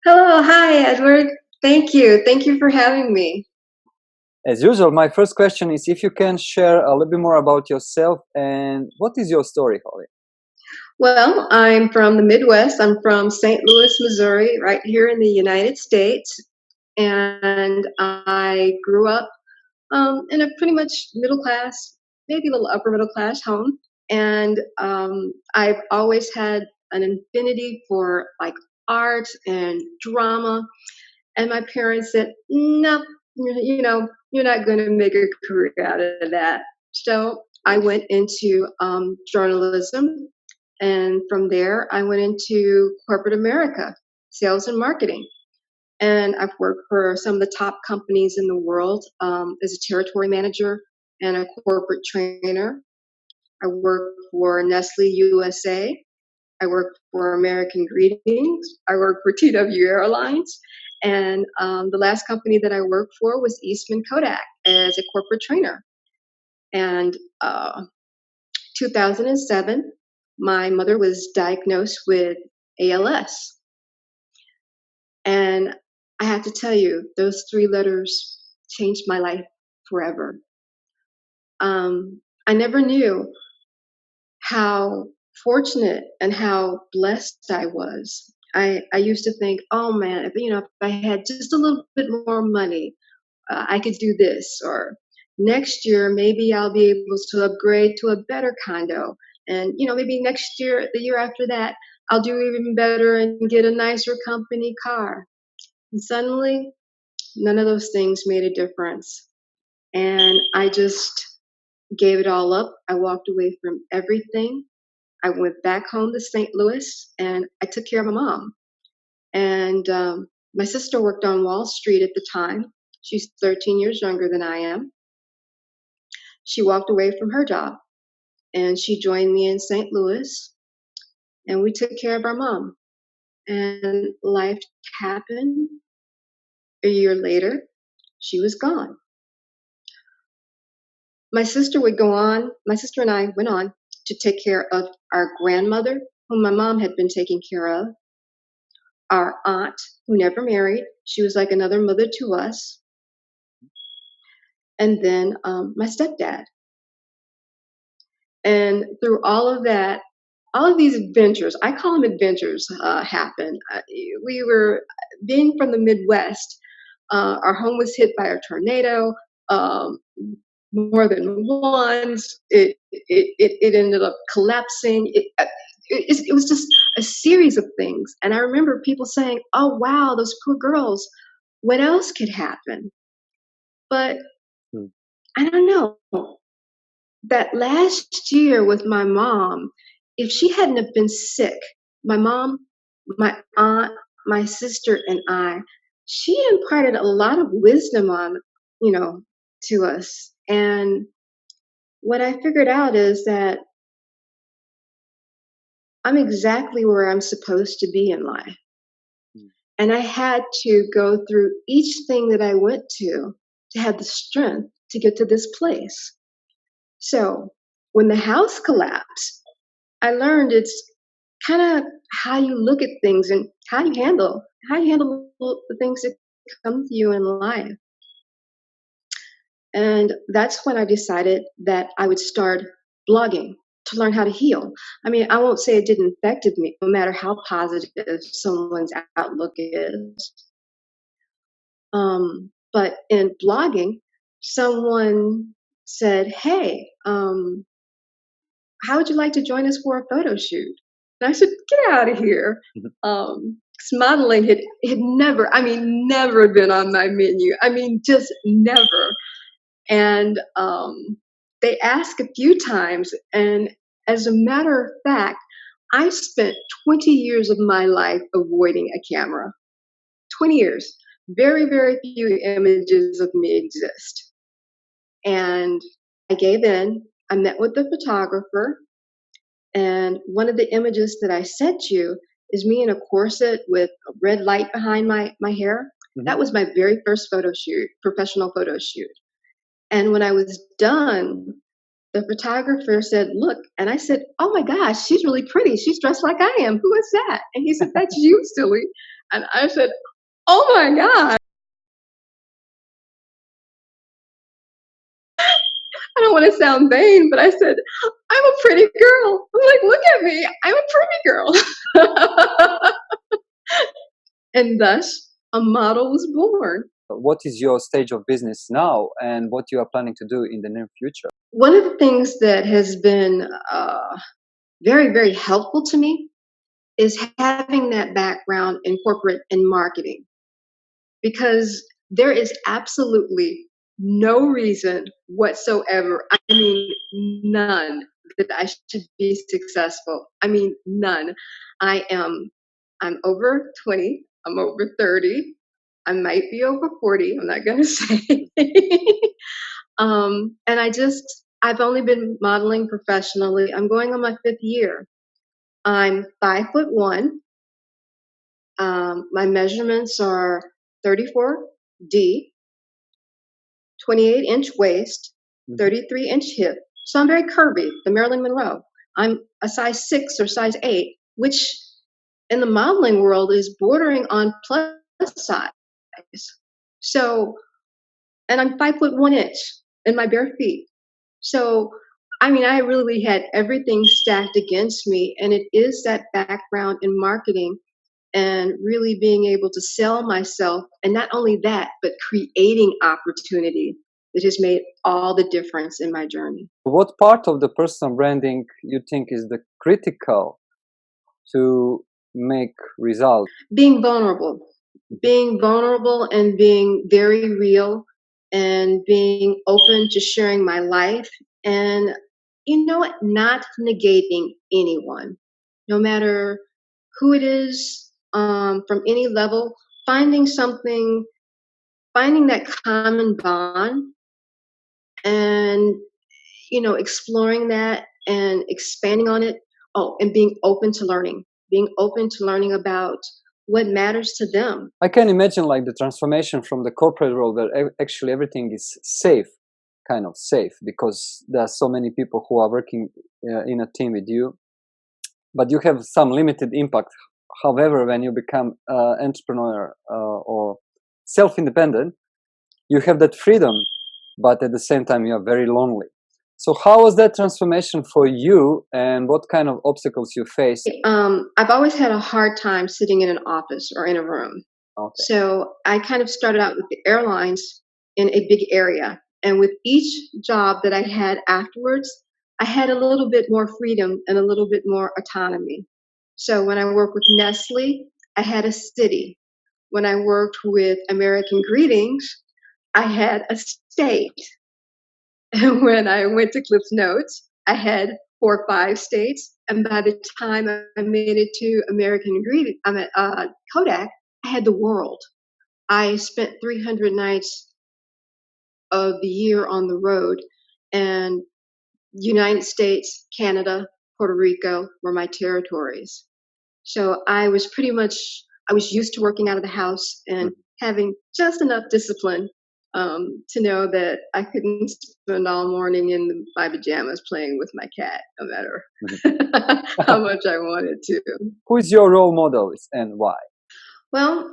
Hello, hi, Edward. Thank you. Thank you for having me. As usual, my first question is if you can share a little bit more about yourself and what is your story, Holly? Well, I'm from the Midwest. I'm from St. Louis, Missouri, right here in the United States. And I grew up in a pretty much middle class, maybe a little upper middle class home. And I've always had an affinity for like art and drama. And my parents said, no, you're not going to make a career out of that. So I went into journalism. And from there, I went into corporate America, sales and marketing. And I've worked for some of the top companies in the world as a territory manager and a corporate trainer. I worked for Nestle USA. I worked for American Greetings. I worked for TW Airlines. And the last company that I worked for was Eastman Kodak as a corporate trainer. And 2007, my mother was diagnosed with ALS. And I have to tell you, those three letters changed my life forever. I never knew how fortunate and how blessed I was. I used to think, oh man, if I had just a little bit more money, I could do this, or next year maybe I'll be able to upgrade to a better condo, and maybe next year, the year after that, I'll do even better and get a nicer company car. And suddenly, none of those things made a difference, and I just gave it all up. I walked away from everything. I went back home to St. Louis and I took care of my mom. And my sister worked on Wall Street at the time. She's 13 years younger than I am. She walked away from her job and she joined me in St. Louis and we took care of our mom. And life happened. A year later, she was gone. My sister and I went on to take care of our grandmother, whom my mom had been taking care of, our aunt, who never married. She was like another mother to us. And then my stepdad. And through all of that, all of these adventures, I call them adventures, happened. We were, being from the Midwest, our home was hit by a tornado. More than once. It ended up collapsing. It was just a series of things. And I remember people saying, oh, wow, those poor girls, what else could happen? But I don't know. That last year with my mom, if she hadn't have been sick, my mom, my aunt, my sister, and I, she imparted a lot of wisdom to us. And what I figured out is that I'm exactly where I'm supposed to be in life. And I had to go through each thing that I went to have the strength to get to this place. So when the house collapsed, I learned it's kind of how you look at things and how you handle the things that come to you in life. And that's when I decided that I would start blogging to learn how to heal. I mean, I won't say it didn't affect me, no matter how positive someone's outlook is. But in blogging, someone said, hey, how would you like to join us for a photo shoot? And I said, get out of here. Modeling had never been on my menu. I mean, just never. And they asked a few times. And as a matter of fact, I spent 20 years of my life avoiding a camera. 20 years. Very, very few images of me exist. And I gave in. I met with the photographer. And one of the images that I sent you is me in a corset with a red light behind my hair. Mm-hmm. That was my very first photo shoot, professional photo shoot. And when I was done, the photographer said, look, and I said, oh my gosh, she's really pretty. She's dressed like I am. Who is that? And he said, that's you, silly. And I said, oh my God, I don't want to sound vain, but I said, I'm a pretty girl. I'm like, look at me, I'm a pretty girl. And thus, a model was born. What is your stage of business now, and what you are planning to do in the near future? One of the things that has been very, very helpful to me is having that background in corporate and marketing, because there is absolutely no reason whatsoever, I mean, none, that I should be successful. I mean, none. I'm over 20, I'm over 30, I might be over 40, I'm not going to say. And I've only been modeling professionally. I'm going on my fifth year. I'm 5'1". My measurements are 34D, 28-inch waist, 33-inch hip. So I'm very curvy, the Marilyn Monroe. I'm a size 6 or size 8, which in the modeling world is bordering on plus size. So, and I'm 5'1" in my bare feet. So, I mean, I really had everything stacked against me, and it is that background in marketing and really being able to sell myself, and not only that, but creating opportunity that has made all the difference in my journey. What part of the personal branding you think is the critical to make results? Being vulnerable and being very real and being open to sharing my life, and you know what, not negating anyone, no matter who it is, from any level, finding something, finding that common bond, and exploring that and expanding on it. Oh, and being open to learning about what matters to them. I can imagine like the transformation from the corporate world where actually everything is safe, kind of safe, because there are so many people who are working in a team with you, but you have some limited impact. However, when you become entrepreneur or self-independent, you have that freedom, but at the same time you are very lonely. So how was that transformation for you, and what kind of obstacles you faced? I've always had a hard time sitting in an office or in a room. Okay. So I kind of started out with the airlines in a big area. And with each job that I had afterwards, I had a little bit more freedom and a little bit more autonomy. So when I worked with Nestle, I had a city. When I worked with American Greetings, I had a state. And when I went to Cliff's Notes, I had 4 or 5 states. And by the time I made it to American Ingredient, Kodak, I had the world. I spent 300 nights of the year on the road, and United States, Canada, Puerto Rico were my territories. So I was used to working out of the house and having just enough discipline to know that I couldn't spend all morning in my pajamas playing with my cat, no matter how much I wanted to. Who is your role model and why? Well,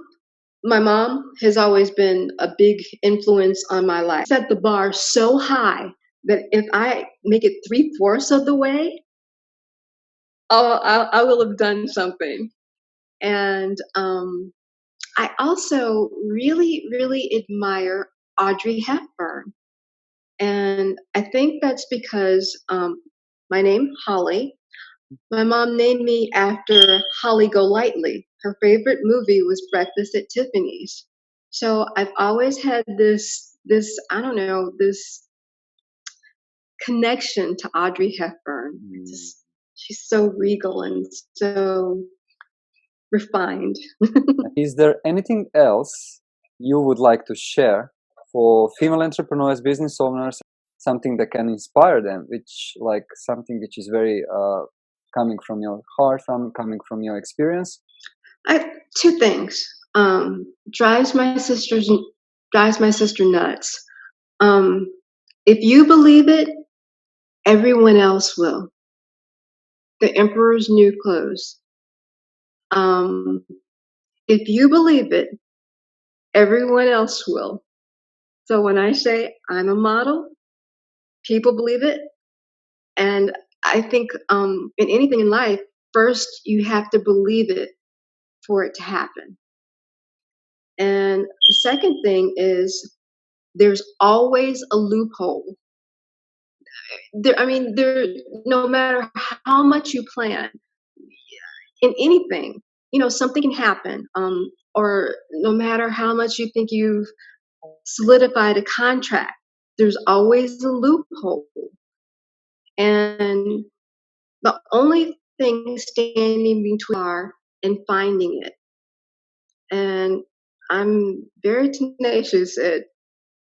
my mom has always been a big influence on my life. Set the bar so high that if I make it 3/4 of the way, I will have done something. And I also really, really admire Audrey Hepburn. And I think that's because my name, Holly, my mom named me after Holly Golightly. Her favorite movie was Breakfast at Tiffany's. So I've always had I don't know, this connection to Audrey Hepburn. She's so regal and so refined. Is there anything else you would like to share for female entrepreneurs, business owners, something that can inspire them, something which is very coming from your heart, coming from your experience? Two things. Drives my sister nuts. If you believe it, everyone else will. The emperor's new clothes. If you believe it, everyone else will. So when I say I'm a model, people believe it. And I think in anything in life, first you have to believe it for it to happen. And the second thing is there's always a loophole. There, no matter how much you plan in anything, something can happen. Or no matter how much you think you've solidified a contract, there's always a loophole. And the only thing standing between are and finding it. And I'm very tenacious at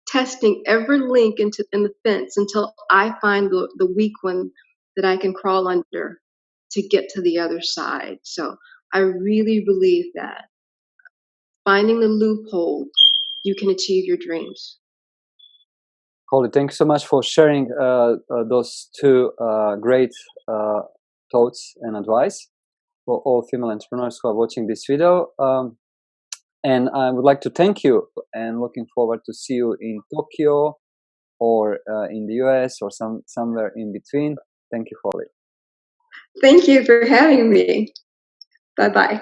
testing every link in the fence until I find the weak one that I can crawl under to get to the other side. So I really believe that finding the loophole, you can achieve your dreams. Holly, thank you so much for sharing those two great thoughts and advice for all female entrepreneurs who are watching this video. And I would like to thank you and looking forward to see you in Tokyo or in the US or somewhere in between. Thank you, Holly. Thank you for having me. Bye bye.